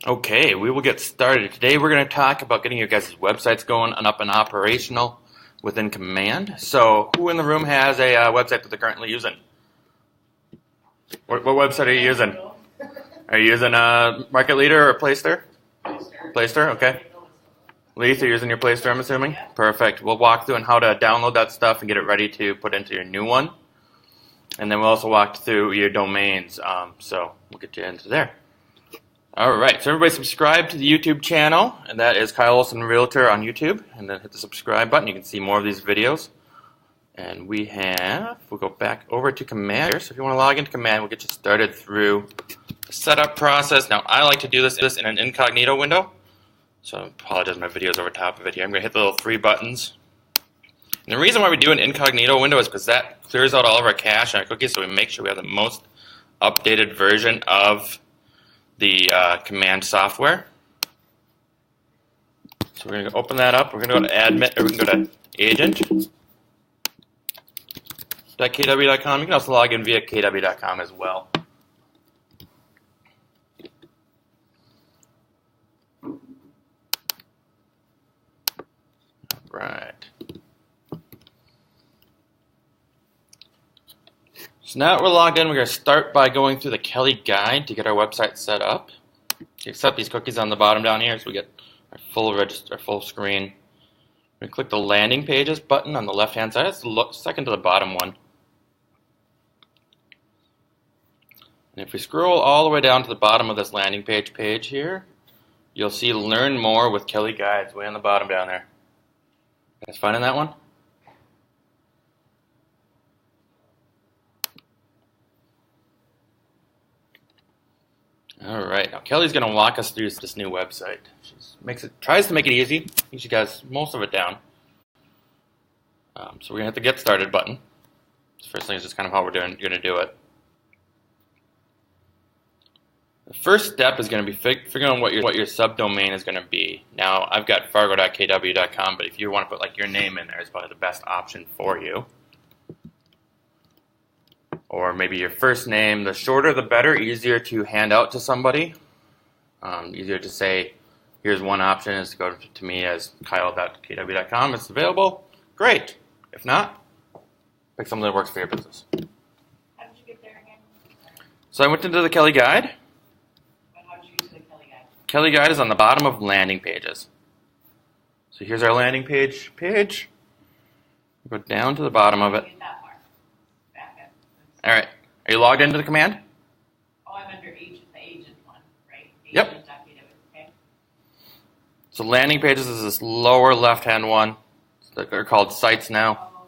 Okay, we will get started. Today we're going to talk about getting your guys' websites going and up and operational within Command. So, who in the room has a website that they're currently using? What website are you using? Are you using Market Leader or Playster? Playster, okay. Leith, you're using your Playster, I'm assuming? Yeah. Perfect. We'll walk through on how to download that stuff and get it ready to put into your new one. And then we'll also walk through your domains. So, we'll get you into there. All right, so everybody subscribe to the YouTube channel, and that is Kyle Olson Realtor on YouTube, and then hit the subscribe button. You can see more of these videos. And we'll go back over to Command here. So if you want to log into Command, we'll get you started through the setup process. Now, I like to do this in an incognito window, so I apologize, my video's over top of it here. I'm going to hit the little three buttons. And the reason why we do an incognito window is because that clears out all of our cache and our cookies, so we make sure we have the most updated version of the Command software. So we're going to open that up. We're going to go to admin, or we can go to agent.kwcom. You can also log in via KWcom as well. All right. So now that we're logged in, we're going to start by going through the Kelly guide to get our website set up. You set these cookies on the bottom down here so we get our full screen. We click the landing pages button on the left hand side. That's the second to the bottom one. And if we scroll all the way down to the bottom of this landing page here, you'll see learn more with Kelly guides way on the bottom down there. You guys finding that one? All right, now Kelly's going to walk us through this new website. She tries to make it easy. I think she got most of it down. So we're going to hit the Get Started button. The first thing is just kind of how we're going to do it. The first step is going to be figuring out what your subdomain is going to be. Now, I've got Fargo.KW.com, but if you want to put like your name in there, it's probably the best option for you. Or maybe your first name. The shorter the better, easier to hand out to somebody. Easier to say, here's one option is to go to me as Kyle.KW.com. It's available. Great. If not, pick something that works for your business. How did you get there again? So I went into the Kelly guide. But how did you get to the Kelly guide? Kelly guide is on the bottom of landing pages. So here's our landing page. Go down to the bottom of it. Get that far. Back up. All right. Are you logged into the command? Oh, I'm under the agent one, right? Yep. Agent.kw, okay. So landing pages is this lower left-hand one. They're called sites now. Oh.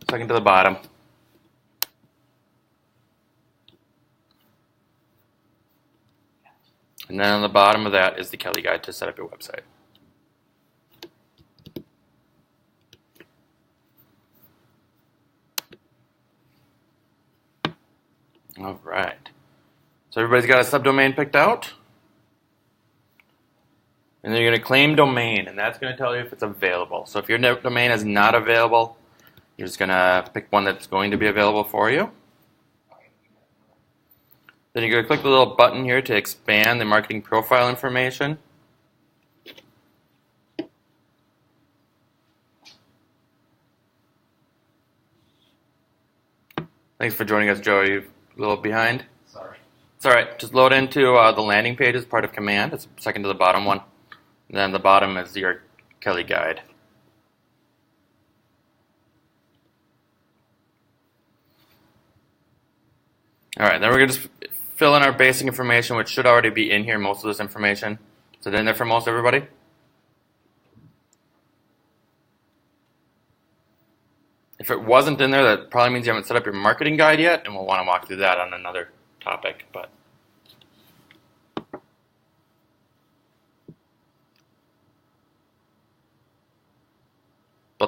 Second to the bottom. And then on the bottom of that is the Kelly guide to set up your website. All right. So everybody's got a subdomain picked out. And then you're going to claim domain, and that's going to tell you if it's available. So if your domain is not available, you're just going to pick one that's going to be available for you. Then you're going to click the little button here to expand the marketing profile information. Thanks for joining us, Joe. Are you a little behind? Sorry. It's all right. Just load into the landing page as part of command. It's second to the bottom one. And then the bottom is your Kelly guide. All right, then we're going to just fill in our basic information, which should already be in here, most of this information. Is it in there for most everybody? If it wasn't in there, that probably means you haven't set up your marketing guide yet, and we'll want to walk through that on another topic. But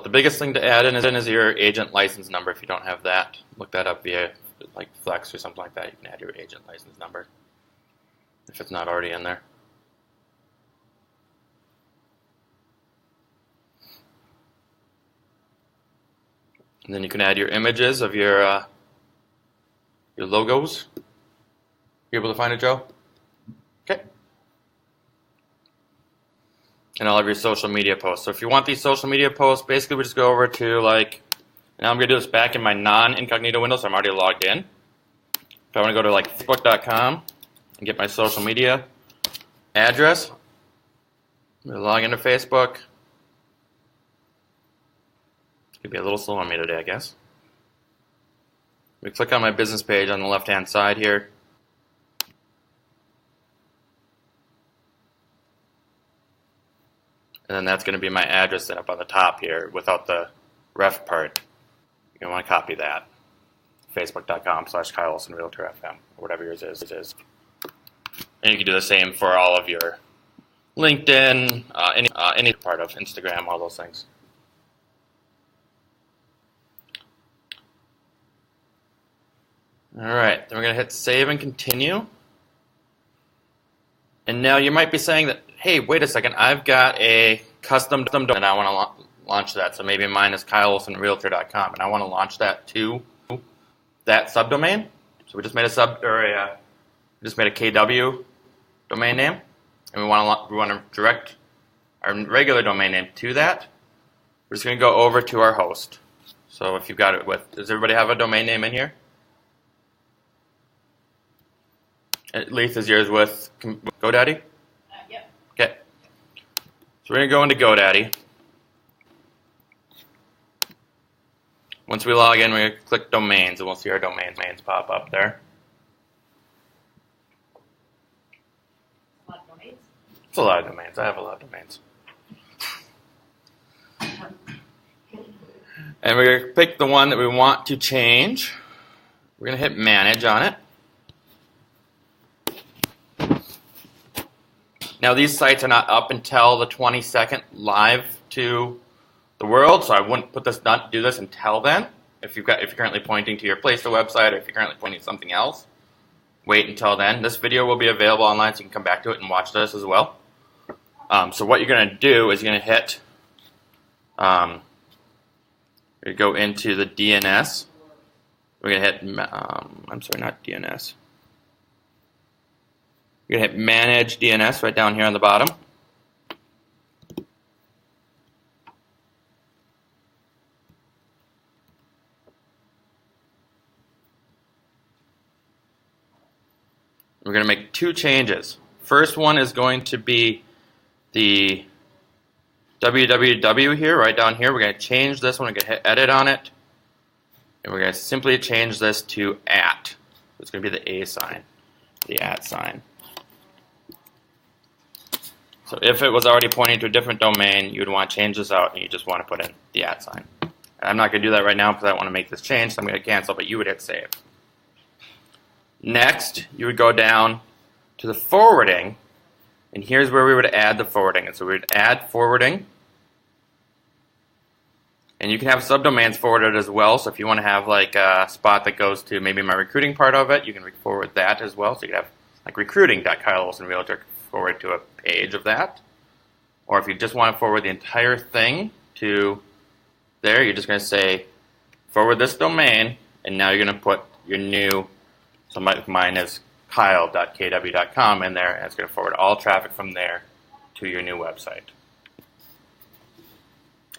the biggest thing to add in is your agent license number. If you don't have that, look that up via like Flex or something like that. You can add your agent license number if it's not already in there. And then you can add your images of your logos. You able to find it, Joe? Okay. and all of your social media posts. So if you want these social media posts, basically we just go over to like, now I'm going to do this back in my non-incognito window, so I'm already logged in. If I want to go to like Facebook.com and get my social media address, I'm going to log into Facebook. It's going to be a little slow on me today, I guess. We click on my business page on the left-hand side here. And then that's going to be my address set up on the top here without the ref part. You're going to want to copy that. Facebook.com/Kyle Olson Realtor FM, or whatever yours is. And you can do the same for all of your LinkedIn, any part of Instagram, all those things. All right, then we're going to hit save and continue. And now you might be saying that, hey, wait a second, I've got a custom domain and I want to launch that. So maybe mine is KyleOlsonRealtor.com and I want to launch that to that subdomain. So we just made a KW domain name, and we want to direct our regular domain name to that. We're just going to go over to our host. So if you've got it with, does everybody have a domain name in here? At least is yours with GoDaddy? Yep. Okay. So we're going to go into GoDaddy. Once we log in, we're going to click domains, and we'll see our domains pop up there. A lot of domains. It's a lot of domains. I have a lot of domains. And we're going to pick the one that we want to change. We're going to hit manage on it. Now these sites are not up until the 22nd live to the world, so I wouldn't do this until then. If you're currently pointing to your Placer website, or if you're currently pointing to something else, wait until then. This video will be available online, so you can come back to it and watch this as well. So what you're going to do is you're going to hit, you go into the DNS. We're going to hit, I'm sorry, not DNS. You're going to hit Manage DNS right down here on the bottom. We're going to make two changes. First one is going to be the www here, right down here. We're going to change this one. We're going to hit edit on it. And we're going to simply change this to @ It's going to be the A sign, the @ sign. So if it was already pointing to a different domain, you would want to change this out, and you just want to put in the @ sign. And I'm not going to do that right now because I want to make this change, so I'm going to cancel, but you would hit save. Next, you would go down to the forwarding, and here's where we would add the forwarding. And so we would add forwarding, and you can have subdomains forwarded as well. So if you want to have like a spot that goes to maybe my recruiting part of it, you can forward that as well. So you could have like recruiting.KyleOlsonRealtor forward to a page of that. Or if you just want to forward the entire thing to there, you're just going to say forward this domain, and now you're going to put your new, so mine is Kyle.KW.com in there, and it's going to forward all traffic from there to your new website.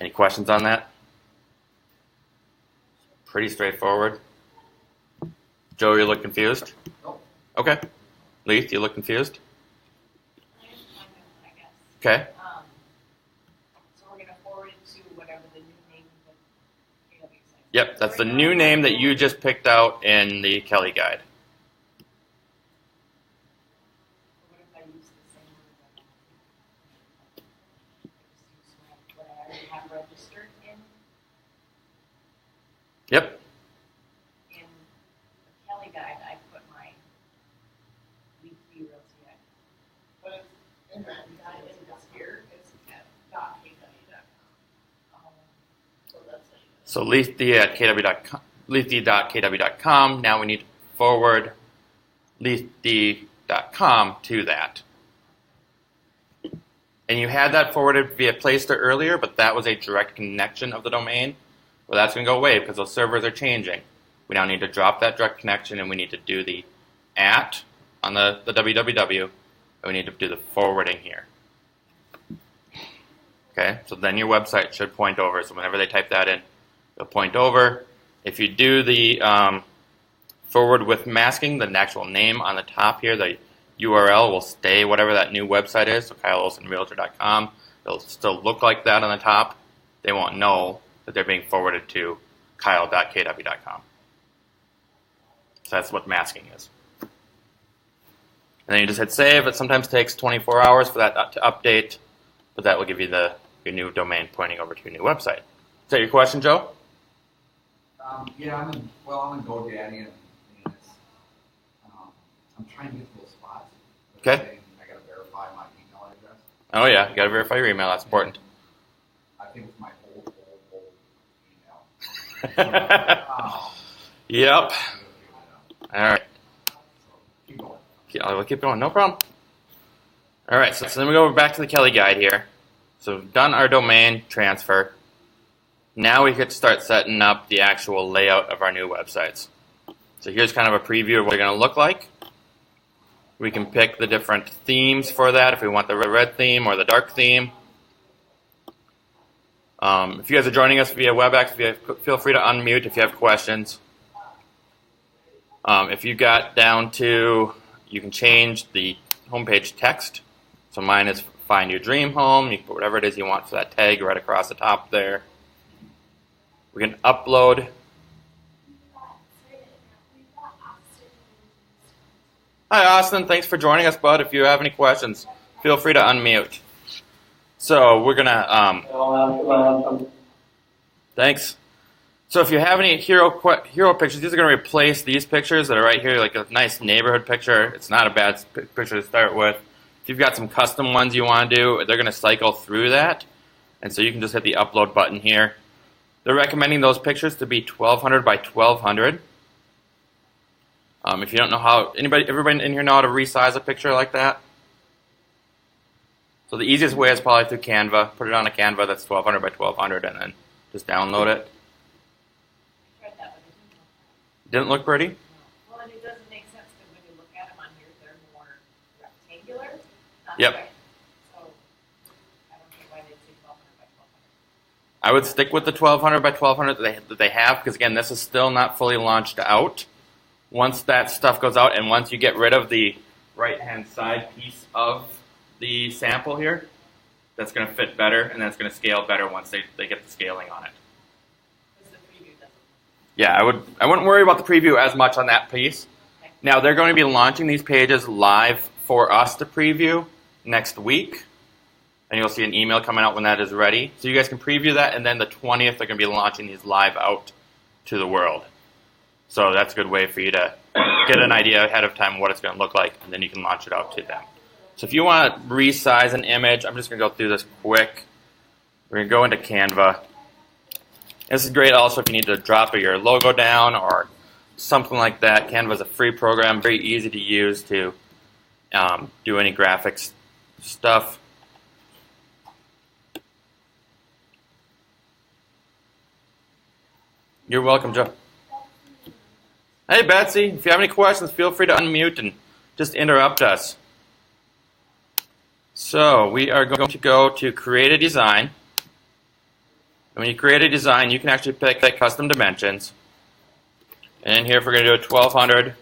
Any questions on that? Pretty straightforward. Joe, you look confused? Nope. Okay. Leith, you look confused? I guess. Okay. So we're going to forward it to whatever the new name of the KW site. Yep, that's the new name that you just picked out in the Kelly guide. What if I use the same one? What I already have registered in Yep. the Kelly guide, I put my Leaf View Realty Act. But it's in that guide, it's here, it's at .kw.com. So that's like, So leithd.kw.com. Now we need to forward leithd.com to that. And you had that forwarded via Placer earlier, but that was a direct connection of the domain. Well, that's going to go away because those servers are changing. We now need to drop that direct connection, and we need to do the @ on the www, and we need to do the forwarding here. Okay, so then your website should point over. So whenever they type that in, it'll point over. If you do the forward with masking, the actual name on the top here, the URL will stay whatever that new website is, so KyleOlsonRealtor.com. It'll still look like that on the top. They won't know that they're being forwarded to Kyle.kw.com. So that's what masking is. And then you just hit save. It sometimes takes 24 hours for that to update, but that will give you your new domain pointing over to your new website. Is that your question, Joe? Yeah, I'm in GoDaddy, and it's, I'm trying to get to those spots. Okay. I got to verify my email address. Oh yeah, you got to verify your email. That's important. I think it's my old email. Yep. All right. So keep going. Yeah, we'll keep going. No problem. All right. So then we go back to the Kelly guide here. So we've done our domain transfer. Now we could start setting up the actual layout of our new websites. So here's kind of a preview of what they're going to look like. We can pick the different themes for that if we want the red theme or the dark theme. If you guys are joining us via WebEx, feel free to unmute if you have questions. If you got down to, you can change the homepage text. So mine is find your dream home. You can put whatever it is you want for that tag right across the top there. We can upload. Hi, Austin. Thanks for joining us, bud. If you have any questions, feel free to unmute. So we're going to... Thanks. So if you have any hero pictures, these are going to replace these pictures that are right here, like a nice neighborhood picture. It's not a bad picture to start with. If you've got some custom ones you want to do, they're going to cycle through that. And so you can just hit the upload button here. They're recommending those pictures to be 1200 by 1200. If you don't know how, everybody in here know how to resize a picture like that? So the easiest way is probably through Canva. Put it on a Canva that's 1200 by 1200 and then just download it. I tried that, but it Didn't look pretty? didn't. Well, and it doesn't make sense because when you look at them on here, they're more rectangular. Not Yep. right. So I don't know why they say 1200 by 1200. I would stick with the 1200 by 1200 that they have because, again, this is still not fully launched out. Once that stuff goes out and once you get rid of the right-hand side piece of the sample here, that's going to fit better and that's going to scale better once they get the scaling on it. Because the preview doesn't. Yeah, I wouldn't worry about the preview as much on that piece. Okay. Now, they're going to be launching these pages live for us to preview next week. And you'll see an email coming out when that is ready. So you guys can preview that, and then the 20th, they're going to be launching these live out to the world. So that's a good way for you to get an idea ahead of time what it's going to look like, and then you can launch it out to them. So if you want to resize an image, I'm just going to go through this quick. We're going to go into Canva. This is great also if you need to drop your logo down or something like that. Canva is a free program, very easy to use to do any graphics stuff. You're welcome, Joe. Hey, Betsy, if you have any questions, feel free to unmute and just interrupt us. So we are going to go to Create a Design. And when you create a design, you can actually pick custom dimensions. And here, if we're going to do a 1200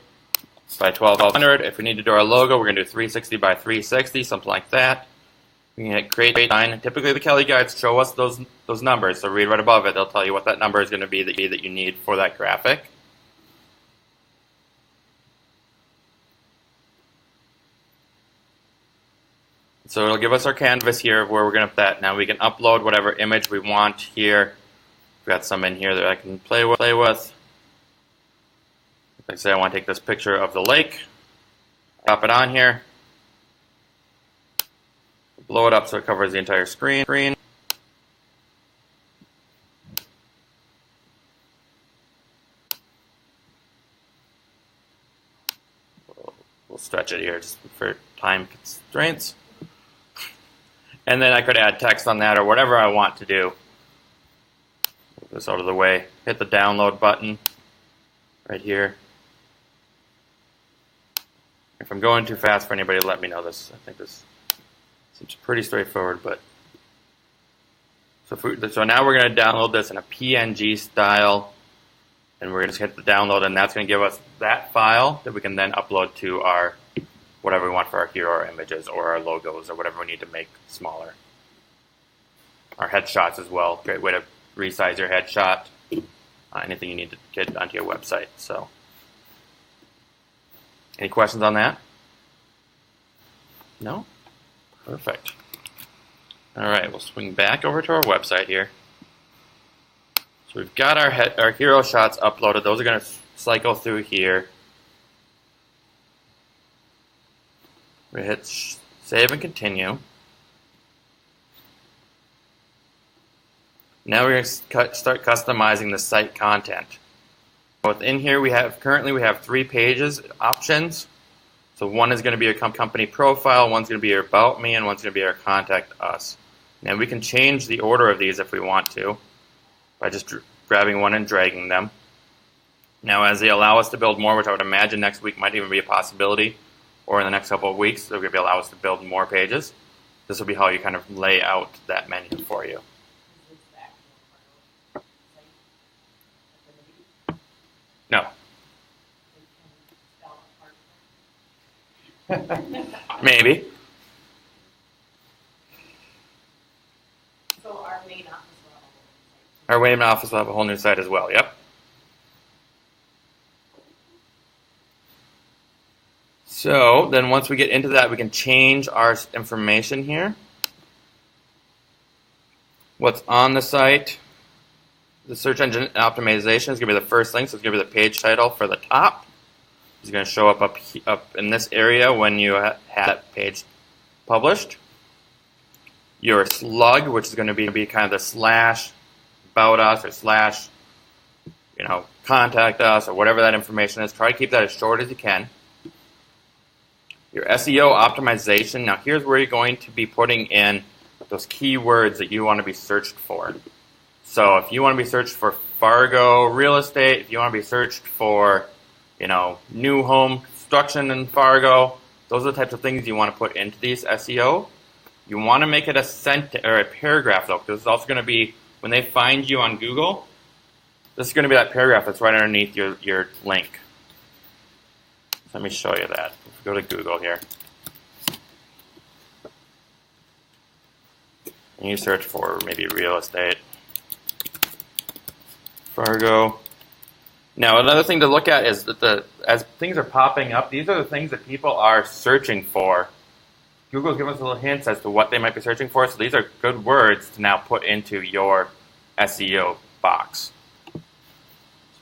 by 1200, if we need to do our logo, we're going to do 360 by 360, something like that. We can hit Create Design. Typically, the Kelly guides show us those numbers. So read right above it. They'll tell you what that number is going to be that you need for that graphic. So it'll give us our canvas here where we're going to put that. Now we can upload whatever image we want here. We've got some in here that I can play with. Like I say, I want to take this picture of the lake, pop it on here, blow it up so it covers the entire screen. We'll stretch it here just for time constraints. And then I could add text on that or whatever I want to do. Move this out of the way. Hit the download button right here. If I'm going too fast for anybody, let me know this. I think this seems pretty straightforward, but So now we're going to download this in a PNG style, and we're going to just hit the download, and that's going to give us that file that we can then upload to our whatever we want for our hero images or our logos or whatever we need to make smaller. Our headshots as well. Great way to resize your headshot. Anything you need to get onto your website. So, any questions on that? No? Perfect. All right, we'll swing back over to our website here. So we've got our hero shots uploaded. Those are going to cycle through here. We hit save and continue. Now we're going to start customizing the site content. Within here, currently we have 3 pages options. So one is going to be your company profile, one's going to be your about me, and one's going to be our contact us. Now we can change the order of these if we want to by just grabbing one and dragging them. Now as they allow us to build more, which I would imagine next week might even be a possibility, or in the next couple of weeks, they're going to allow us to build more pages. This will be how you kind of lay out that menu for you. No. Maybe. So our main office will have a whole site. Our main office will have a whole new site as well, yep. So then once we get into that, we can change our information here. What's on the site? The search engine optimization is going to be the first thing, so it's going to be the page title for the top. It's going to show up in this area when you have that page published. Your slug, which is going to be kind of the slash about us or slash, contact us or whatever that information is. Try to keep that as short as you can. Your SEO optimization. Now here's where you're going to be putting in those keywords that you want to be searched for. So if you want to be searched for Fargo real estate, if you want to be searched for, new home construction in Fargo, those are the types of things you want to put into these SEO. You want to make it a sentence or a paragraph though, because it's also going to be when they find you on Google. This is going to be that paragraph that's right underneath your link. So let me show you that. Let's go to Google here. And you search for maybe real estate. Fargo. Now another thing to look at is that as things are popping up, these are the things that people are searching for. Google's giving us little hints as to what they might be searching for, so these are good words to now put into your SEO box.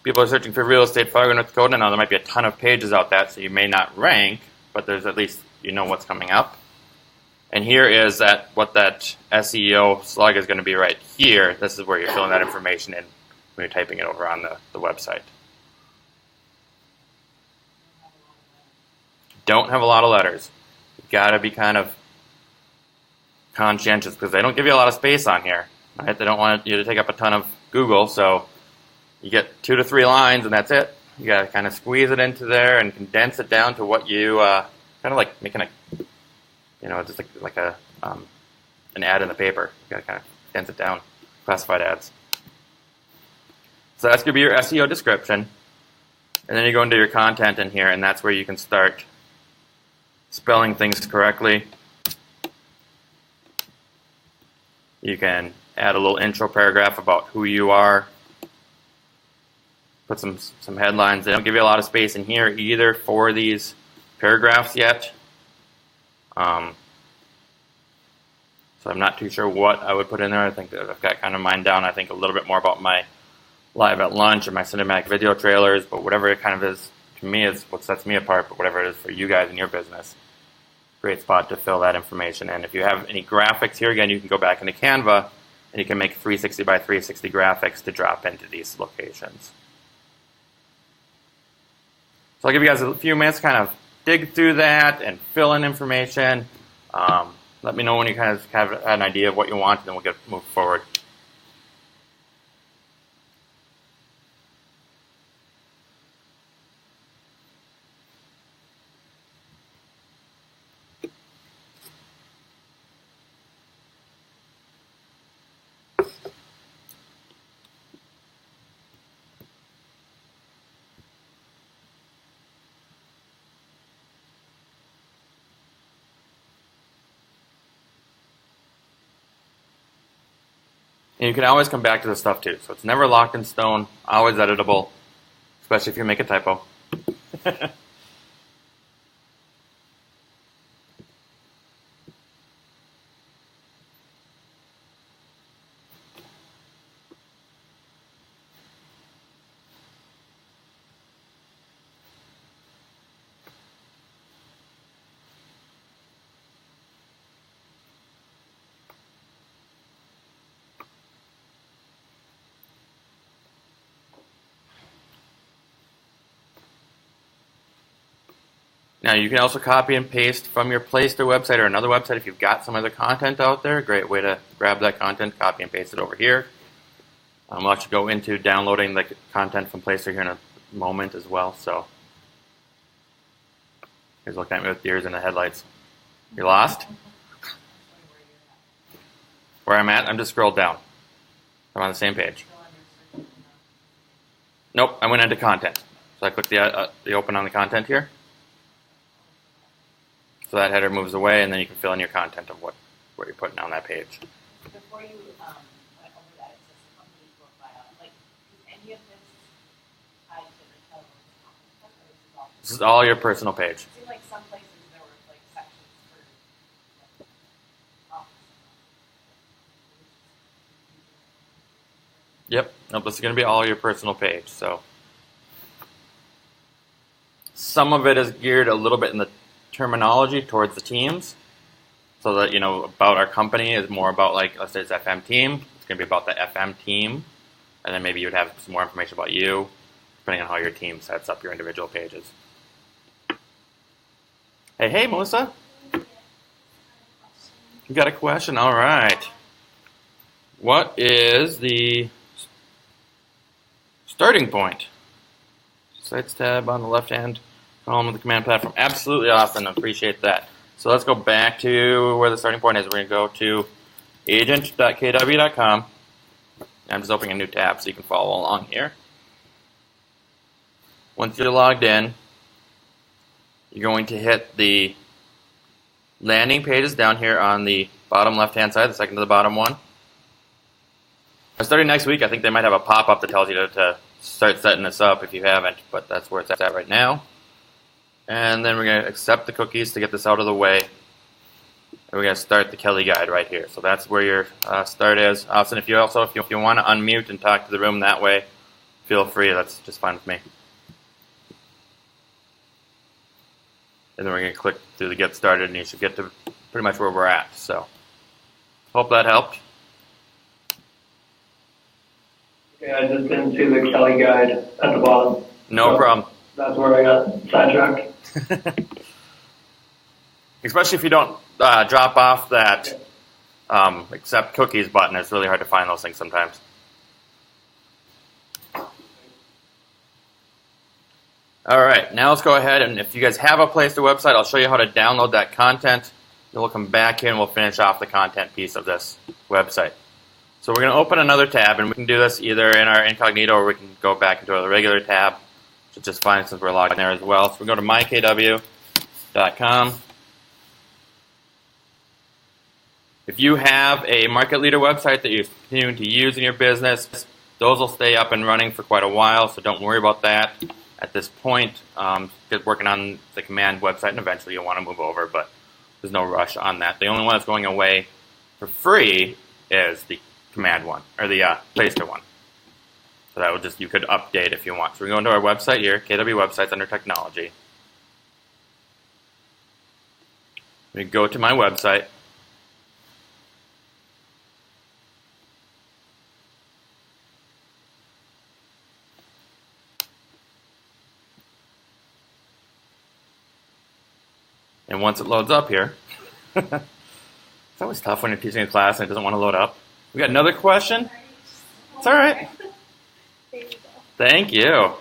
People are searching for real estate Fargo, North Dakota. Now there might be a ton of pages out there, so you may not rank, but there's at least what's coming up. And here is what that SEO slug is going to be right here. This is where you're filling that information in when you're typing it over on the website. Don't have a lot of letters. You've got to be kind of conscientious because they don't give you a lot of space on here. Right? They don't want you to take up a ton of Google, so you get 2 to 3 lines and that's it. You got to kind of squeeze it into there and condense it down to what you kind of like making a just like a an ad in the paper. You got to kind of condense it down. Classified ads. So that's going to be your SEO description. And then you go into your content in here, and that's where you can start spelling things correctly. You can add a little intro paragraph about who you are. Put some headlines. They don't give you a lot of space in here either for these paragraphs yet. So I'm not too sure what I would put in there. I think that I've got kind of mine down. I think a little bit more about my live at lunch and my cinematic video trailers, but whatever it kind of is to me is what sets me apart, but whatever it is for you guys in your business. Great spot to fill that information in. If you have any graphics here, again, you can go back into Canva and you can make 360 by 360 graphics to drop into these locations. So I'll give you guys a few minutes to kind of dig through that and fill in information. Let me know when you kind of have an idea of what you want, and then we'll move forward. And you can always come back to this stuff too. So it's never locked in stone, always editable, especially if you make a typo. Now you can also copy and paste from your Playster website or another website if you've got some other content out there. Great way to grab that content, copy and paste it over here. We'll actually go into downloading the content from Playster here in a moment as well. So, he's looking at me with deers in the headlights. You lost? Where I'm at, I'm just scrolled down. I'm on the same page. Nope, I went into content. So I click the open on the content here. So that header moves away, and then you can fill in your content of what you're putting on that page. Before you went over that, it says company profile. Like, is any of this tied to the Keller Williams conference? Or is it all? This is all your personal page. It seemed like some places there were like sections for like, office. Yep. Nope, this is going to be all your personal page. So some of it is geared a little bit in the terminology towards the teams. So that, about our company is more about, like, let's say it's FM team. It's going to be about the FM team. And then maybe you would have some more information about you, depending on how your team sets up your individual pages. Hey, Melissa. You got a question? All right. What is the starting point? Sites tab on the left-hand column of the command platform. Absolutely awesome. Appreciate that. So let's go back to where the starting point is. We're going to go to agent.kw.com. I'm just opening a new tab so you can follow along here. Once you're logged in, you're going to hit the landing pages down here on the bottom left-hand side, the second to the bottom one. Starting next week, I think they might have a pop-up that tells you to start setting this up if you haven't, but that's where it's at right now. And then we're going to accept the cookies to get this out of the way. And we're going to start the Kelly guide right here. So that's where your start is. Austin, if you want to unmute and talk to the room that way, feel free. That's just fine with me. And then we're going to click through the get started, and you should get to pretty much where we're at. So hope that helped. Yeah, I just didn't see the Kelly guide at the bottom. No problem. That's where I got sidetracked. Especially if you don't drop off that accept cookies button. It's really hard to find those things sometimes. All right, now let's go ahead, and if you guys have a Playster website, I'll show you how to download that content. Then we'll come back here and we'll finish off the content piece of this website. So we're going to open another tab, and we can do this either in our incognito or we can go back into the regular tab, which is just fine since we're logged in there as well. So we go to mykw.com. If you have a market leader website that you're continuing to use in your business, those will stay up and running for quite a while, so don't worry about that at this point. Get working on the command website, and eventually you'll want to move over, but there's no rush on that. The only one that's going away for free is the command one, or the Playster one. So that would just, you could update if you want. So we go into our website here, KW Websites under Technology. We go to my website. And once it loads up here, it's always tough when you're teaching a class and it doesn't want to load up. We got another question? It's all right. Thank you.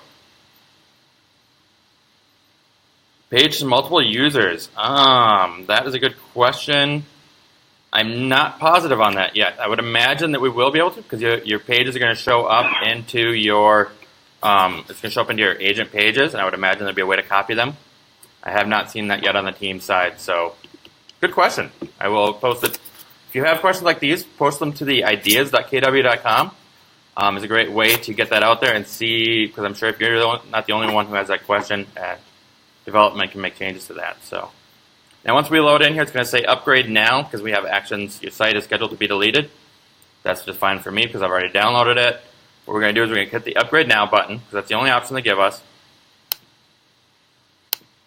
Page to multiple users. That is a good question. I'm not positive on that yet. I would imagine that we will be able to, because your pages are going to show up into your, it's going to show up into your agent pages, and I would imagine there'll be a way to copy them. I have not seen that yet on the team side, so good question. I will post it If you have questions like these, post them to the ideas.kw.com. It's a great way to get that out there and see, because I'm sure if you're not the only one who has that question, development can make changes to that. So now once we load in here, it's going to say upgrade now because we have actions. Your site is scheduled to be deleted. That's just fine for me because I've already downloaded it. What we're going to do is we're going to hit the upgrade now button because that's the only option they give us.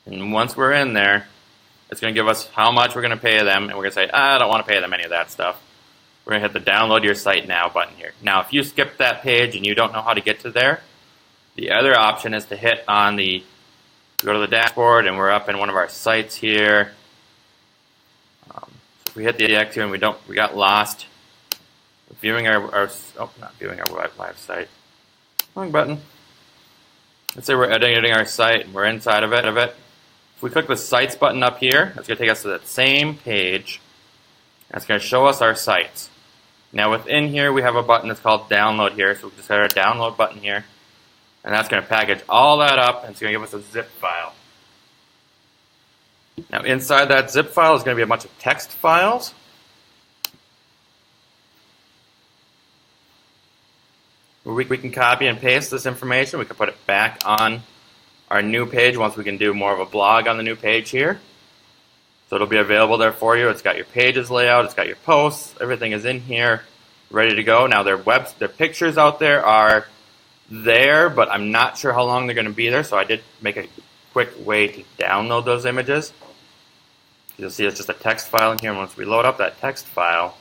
And once we're in there, it's going to give us how much we're going to pay them, and we're going to say, I don't want to pay them any of that stuff. We're going to hit the download your site now button here. Now, if you skip that page and you don't know how to get to there, the other option is to hit on the, go to the dashboard, and we're up in one of our sites here. So if we hit the IDX here and we got lost, viewing not viewing our live site. Wrong button. Let's say we're editing our site and we're inside of it. If we click the Sites button up here, it's going to take us to that same page. And it's going to show us our sites. Now within here, we have a button that's called Download here. So we just hit our Download button here. And that's going to package all that up, and it's going to give us a zip file. Now inside that zip file is going to be a bunch of text files. We can copy and paste this information. We can put it back on our new page once we can do more of a blog on the new page here. So it'll be available there for you. It's got your pages layout, it's got your posts, everything is in here, ready to go. Now their pictures out there are there, but I'm not sure how long they're going to be there, so I did make a quick way to download those images. You'll see it's just a text file in here, and once we load up that text file,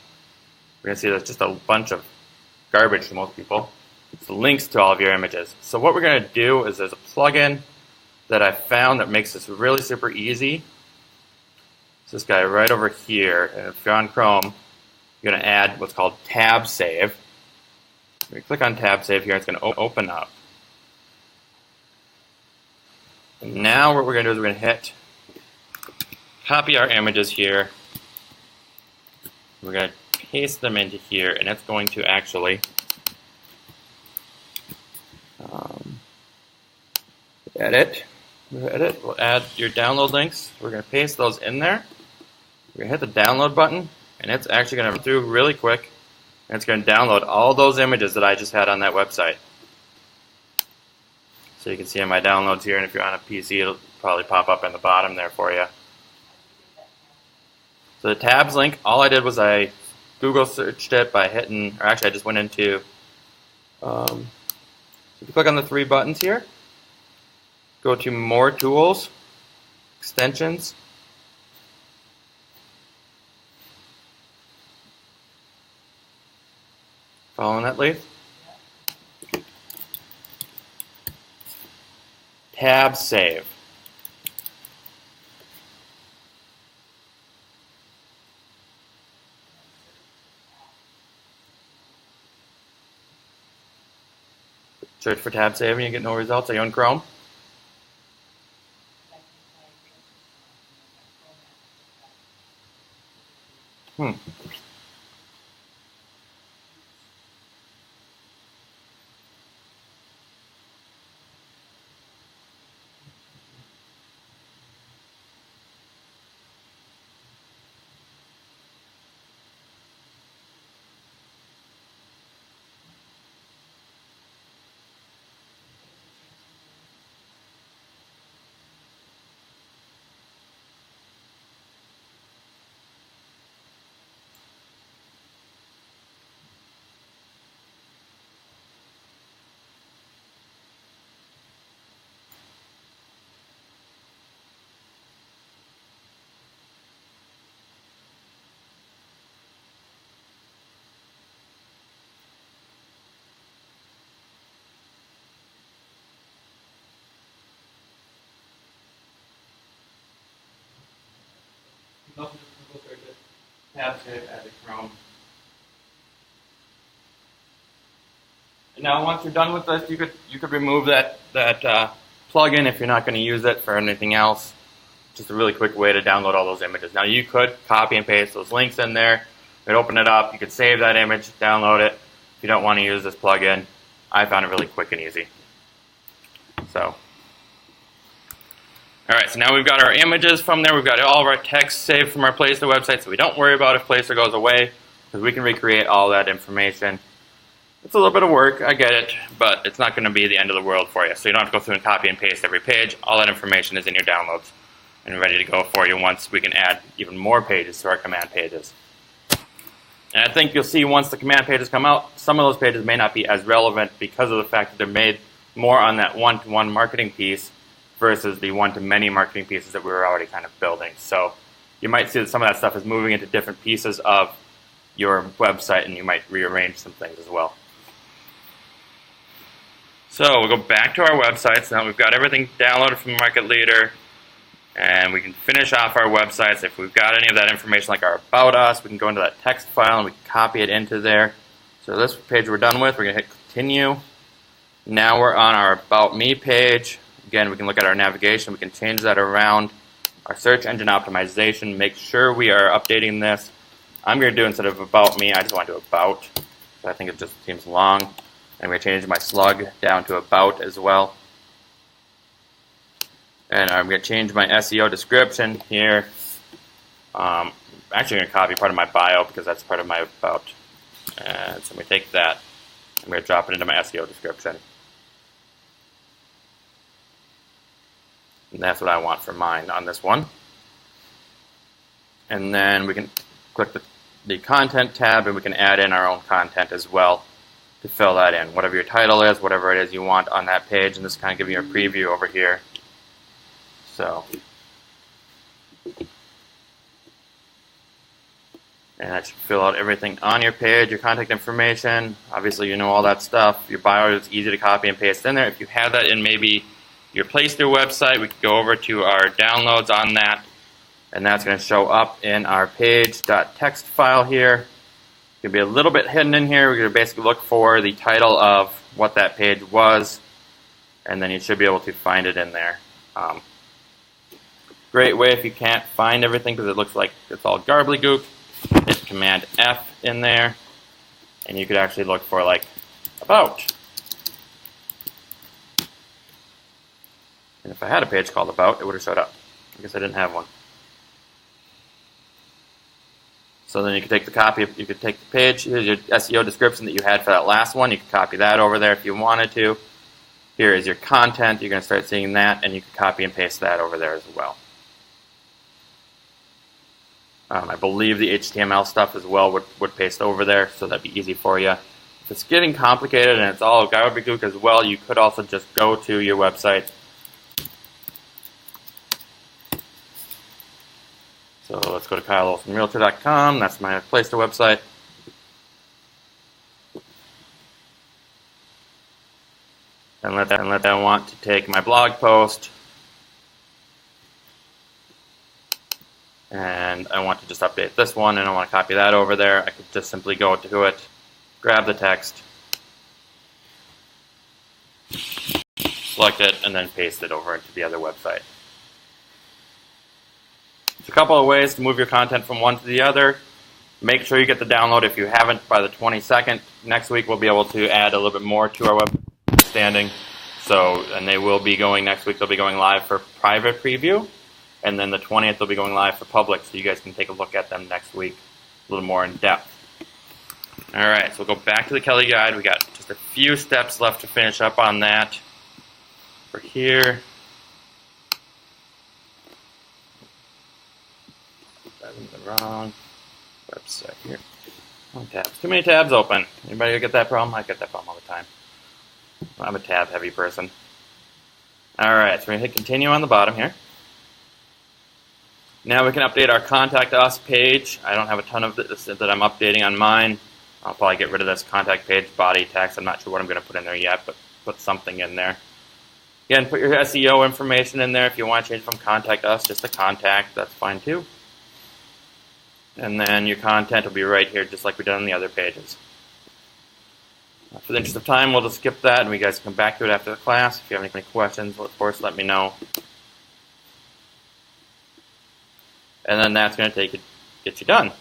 we're going to see there's just a bunch of garbage to most people. It's links to all of your images. So what we're going to do is there's a plugin that I found that makes this really super easy. It's this guy right over here. And if you're on Chrome, you're going to add what's called Tab Save. When you click on Tab Save here, it's going to open up. And now what we're going to do is we're going to hit copy our images here. We're going to paste them into here, and it's going to actually edit. We'll add your download links. We're going to paste those in there. We're going to hit the download button, and it's actually going to run through really quick, and it's going to download all those images that I just had on that website. So you can see in my downloads here, and if you're on a PC, it'll probably pop up in the bottom there for you. So the tabs link, all I did was I Google searched it by hitting, or actually I just went into, so if you click on the three buttons here, go to More Tools, Extensions. Following that lead. Tab Save. Search for Tab Save and you get no results. Are you on Chrome? Tab Save, add to Chrome. And now once you're done with this, you could remove that plugin if you're not going to use it for anything else. Just a really quick way to download all those images. Now you could copy and paste those links in there. You could open it up. You could save that image, download it. If you don't want to use this plugin, I found it really quick and easy. So Alright, so now we've got our images from there. We've got all of our text saved from our Placer website, so we don't worry about if Placer goes away, because we can recreate all that information. It's a little bit of work, I get it, but it's not going to be the end of the world for you. So you don't have to go through and copy and paste every page. All that information is in your downloads and ready to go for you once we can add even more pages to our command pages. And I think you'll see once the command pages come out, some of those pages may not be as relevant because of the fact that they're made more on that one-to-one marketing piece versus the one-to-many marketing pieces that we were already kind of building. So you might see that some of that stuff is moving into different pieces of your website, and you might rearrange some things as well. So we'll go back to our website. So now we've got everything downloaded from Market Leader, and we can finish off our websites. If we've got any of that information like our About Us, we can go into that text file and we can copy it into there. So this page we're done with, we're going to hit Continue. Now we're on our About Me page. Again, we can look at our navigation. We can change that around. Our search engine optimization, make sure we are updating this. I'm going to do, instead of About Me, I just want to do About. So I think it just seems long. I'm going to change my slug down to About as well. And I'm going to change my SEO description here. I'm actually going to copy part of my bio because that's part of my About. And so I'm going to take that. I'm going to drop it into my SEO description. And that's what I want for mine on this one. And then we can click the Content tab, and we can add in our own content as well to fill that in. Whatever your title is, whatever it is you want on that page, and this kind of gives you a preview over here. So, and that should fill out everything on your page, your contact information. Obviously, you know all that stuff. Your bio is easy to copy and paste in there. If you have that in maybe your Placer website, we can go over to our downloads on that, and that's going to show up in our page.txt file here. It's going to be a little bit hidden in here. We're going to basically look for the title of what that page was, and then you should be able to find it in there. Great way if you can't find everything because it looks like it's all garbly-gook. Hit Command F in there, and you could actually look for like About. And if I had a page called About, it would have showed up. I guess I didn't have one. So then you could take the copy, you could take the page, here's your SEO description that you had for that last one. You could copy that over there if you wanted to. Here is your content. You're going to start seeing that, and you can copy and paste that over there as well. I believe the HTML stuff as well would paste over there, so that'd be easy for you. If it's getting complicated and it's all gobbledygook as well, you could also just go to your website. So let's go to KyleOlsonRealtor.com. That's my Placer website. And let that want to take my blog post. And I want to just update this one, and I want to copy that over there. I could just simply go to it, grab the text, select it, and then paste it over into the other website. There's a couple of ways to move your content from one to the other. Make sure you get the download if you haven't by the 22nd. Next week we'll be able to add a little bit more to our website standing. So, and they will be going next week. They'll be going live for private preview, and then the 20th they'll be going live for public. So you guys can take a look at them next week, a little more in depth. All right, so we'll go back to the Kelly Guide. We got just a few steps left to finish up on that. For here. I'm in the wrong website here. Wrong tabs. Too many tabs open. Anybody get that problem? I get that problem all the time. I'm a tab-heavy person. All right, so we're going to hit Continue on the bottom here. Now we can update our Contact Us page. I don't have a ton of this that I'm updating on mine. I'll probably get rid of this contact page body text. I'm not sure what I'm going to put in there yet, but put something in there. Again, put your SEO information in there. If you want to change from Contact Us just to Contact, that's fine too. And then your content will be right here, just like we did on the other pages. For the interest of time, we'll just skip that, and we guys can come back to it after the class. If you have any questions, of course, let me know. And then that's going to get you done.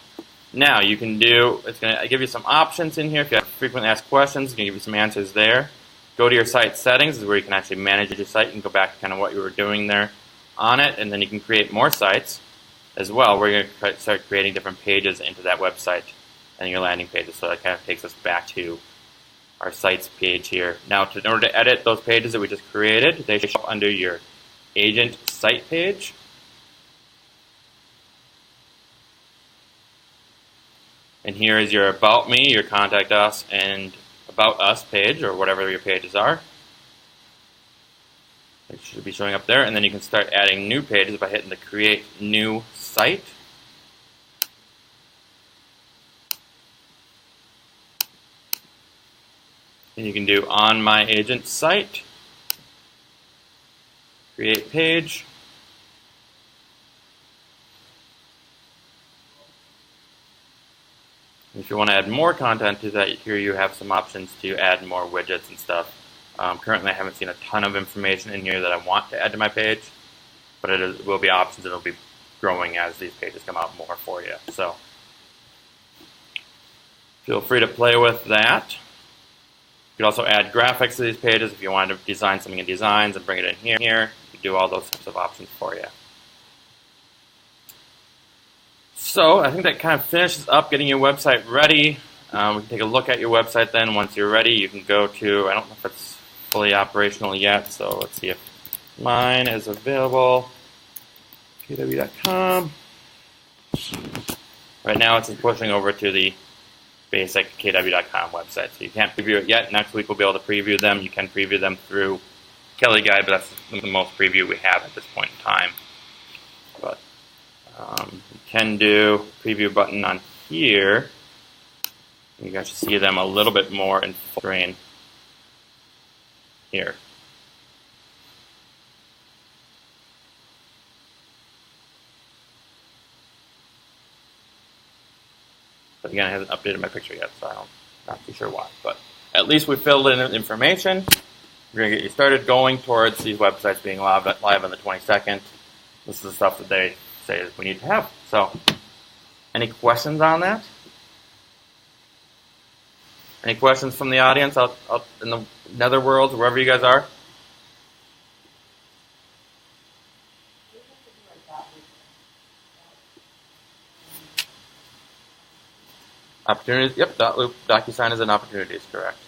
Now, you can do, it's going to give you some options in here. If you have frequently asked questions, it's going to give you some answers there. Go to your site settings, is where you can actually manage your site and go back to kind of what you were doing there. on it, and then you can create more sites as well. We're going to start creating different pages into that website and your landing pages. So that kind of takes us back to our sites page here. Now, in order to edit those pages that we just created, they show up under your agent site page. And here is your About Me, your Contact Us, and About Us page, or whatever your pages are. It should be showing up there, and then you can start adding new pages by hitting the Create New Site. And you can do On My Agent Site, Create Page, if you want to add more content to that, here you have some options to add more widgets and stuff. Currently I haven't seen a ton of information in here that I want to add to my page, but it will be options that will be growing as these pages come out more for you. So feel free to play with that. You can also add graphics to these pages if you wanted to design something in Designs and bring it in here. You can do all those types of options for you. So I think that kind of finishes up getting your website ready. We can take a look at your website then. Once you're ready, you can go to, I don't know if it's fully operational yet, so let's see if mine is available. KWcom. Right now it's just pushing over to the basic KWcom website, so you can't preview it yet. Next week we'll be able to preview them. You can preview them through Kelly Guide, but that's the most preview we have at this point in time. But you can do preview button on here. You guys should see them a little bit more in full screen here. But again, I haven't updated my picture yet, so I'm not too sure why. But at least we filled in information. We're going to get you started going towards these websites being live on the 22nd. This is the stuff that they say we need to have. So, any questions on that? Any questions from the audience out in the netherworld, wherever you guys are? Opportunities, yep, .loop, DocuSign is an opportunities, correct.